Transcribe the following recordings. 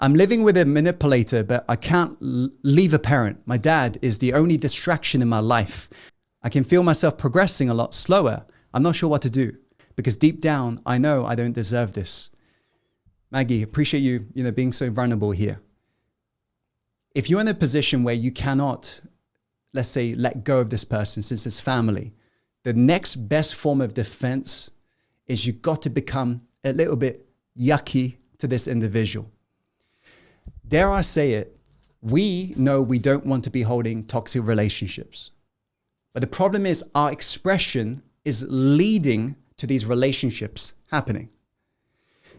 I'm living with a manipulator, but I can't leave a parent. My dad is the only distraction in my life. I can feel myself progressing a lot slower. I'm not sure what to do because deep down, I know I don't deserve this. Maggie, appreciate you, being so vulnerable here. If you're in a position where you cannot, let's say, let go of this person since it's family, the next best form of defense is you've got to become a little bit yucky to this individual. Dare I say it, we know we don't want to be holding toxic relationships. But the problem is our expression is leading to these relationships happening.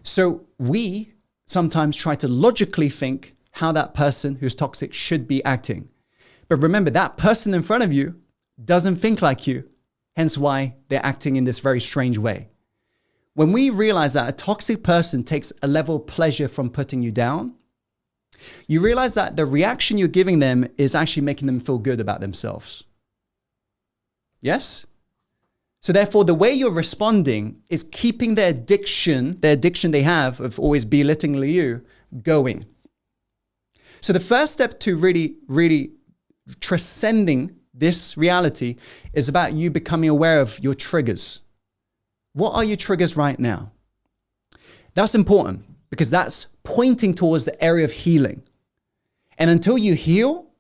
So we sometimes try to logically think how that person who's toxic should be acting. But remember, that person in front of you doesn't think like you, hence why they're acting in this very strange way. When we realize that a toxic person takes a level of pleasure from putting you down, you realize that the reaction you're giving them is actually making them feel good about themselves. Yes? So therefore, the way you're responding is keeping their addiction they have of always belittling you, going. So the first step to really transcending this reality is about you becoming aware of your triggers. What are your triggers right now? That's important because that's pointing towards the area of healing. And until you heal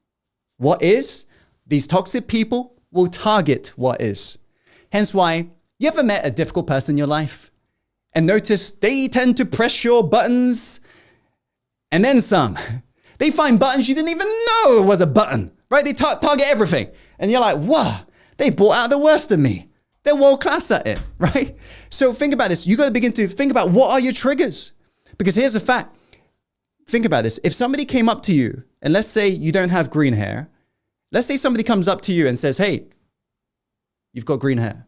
what is, these toxic people will target what is. Hence why, you ever met a difficult person in your life and notice they tend to press your buttons and then some. They find buttons you didn't even know it was a button, right? They target everything. And you're like, wow, they brought out the worst of me. They're world class at it, right? So think about this. You got to begin to think about what are your triggers? Because here's the fact. Think about this. If somebody came up to you and let's say you don't have green hair, let's say somebody comes up to you and says, hey, you've got green hair,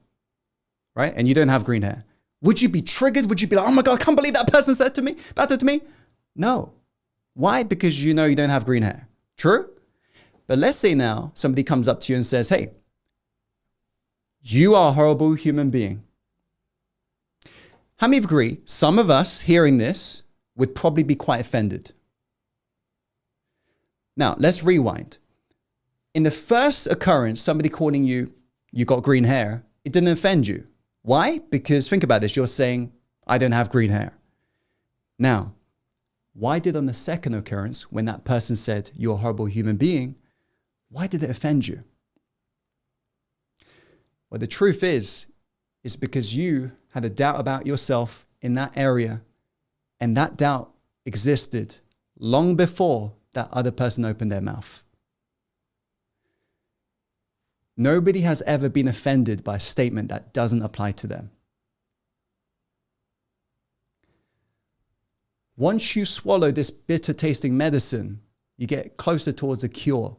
right? And you don't have green hair. Would you be triggered? Would you be like, oh my God, I can't believe that person said that to me? No. Why? Because you know you don't have green hair. True? But let's say now somebody comes up to you and says, hey, you are a horrible human being. How many agree? Some of us hearing this would probably be quite offended. Now, let's rewind. In the first occurrence, somebody calling you, you got green hair, it didn't offend you. Why? Because think about this. You're saying, I don't have green hair. Now, why did on the second occurrence, when that person said, you're a horrible human being, why did it offend you? Well, the truth is because you had a doubt about yourself in that area, and that doubt existed long before that other person opened their mouth. Nobody has ever been offended by a statement that doesn't apply to them. Once you swallow this bitter tasting medicine, you get closer towards the cure.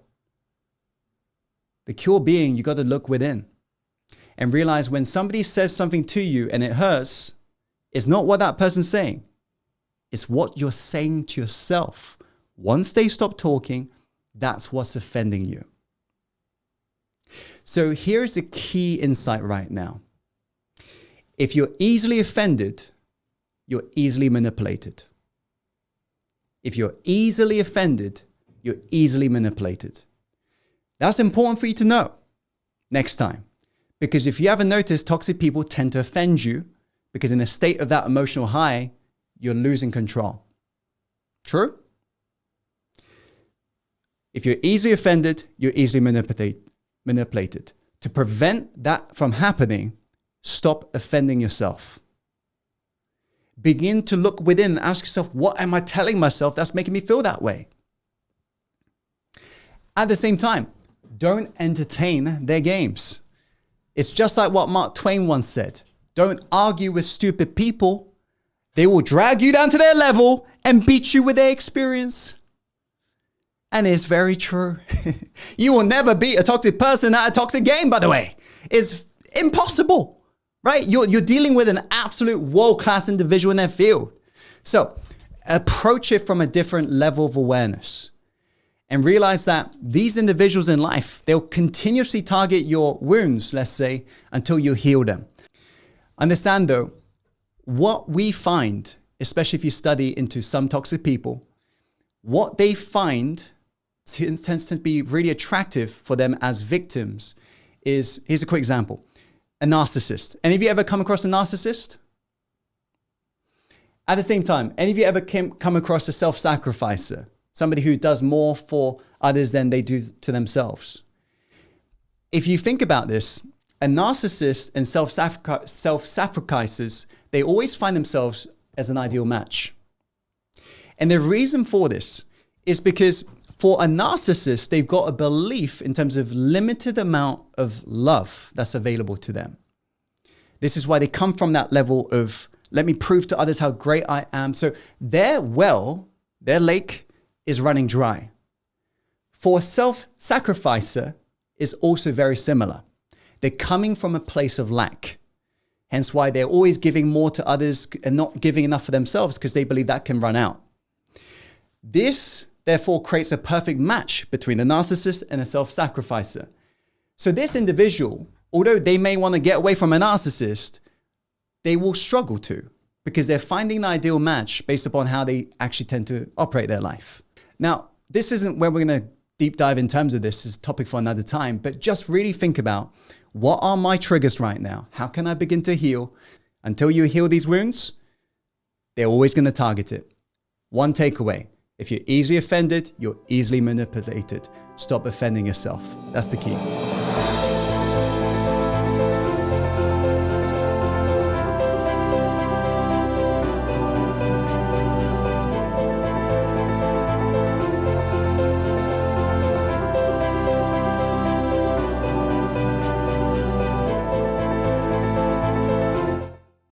The cure being you got to look within and realize when somebody says something to you and it hurts, it's not what that person's saying. It's what you're saying to yourself. Once they stop talking, that's what's offending you. So here's a key insight right now. If you're easily offended, you're easily manipulated. If you're easily offended, you're easily manipulated. That's important for you to know next time. Because if you haven't noticed, toxic people tend to offend you because in a state of that emotional high, you're losing control. True? If you're easily offended, you're easily manipulated. To prevent that from happening, stop offending yourself. Begin to look within and ask yourself, what am I telling myself that's making me feel that way? At the same time, don't entertain their games. It's just like what Mark Twain once said. Don't argue with stupid people. They will drag you down to their level and beat you with their experience. And it's very true. You will never beat a toxic person at a toxic game, by the way. It's impossible, right? You're dealing with an absolute world-class individual in their field. So approach it from a different level of awareness and realize that these individuals in life, they'll continuously target your wounds, let's say, until you heal them. Understand though, what we find, especially if you study into some toxic people, what they find tends to be really attractive for them as victims is, here's a quick example, a narcissist. Any of you ever come across a narcissist? At the same time, any of you ever come across a self-sacrificer? Somebody who does more for others than they do to themselves? If you think about this, a narcissist and self-sacrificers, they always find themselves as an ideal match. And the reason for this is because for a narcissist, they've got a belief in terms of limited amount of love that's available to them. This is why they come from that level of, let me prove to others how great I am. So their well, their lake is running dry. For a self-sacrificer is also very similar. They're coming from a place of lack. Hence why they're always giving more to others and not giving enough for themselves because they believe that can run out. This therefore creates a perfect match between a narcissist and a self-sacrificer. So this individual, although they may want to get away from a narcissist, they will struggle to because they're finding the ideal match based upon how they actually tend to operate their life. Now, this isn't where we're going to deep dive in terms of this. It's a topic for another time, but just really think about what are my triggers right now? How can I begin to heal? Until you heal these wounds, they're always going to target it. One takeaway. If you're easily offended, you're easily manipulated. Stop offending yourself. That's the key.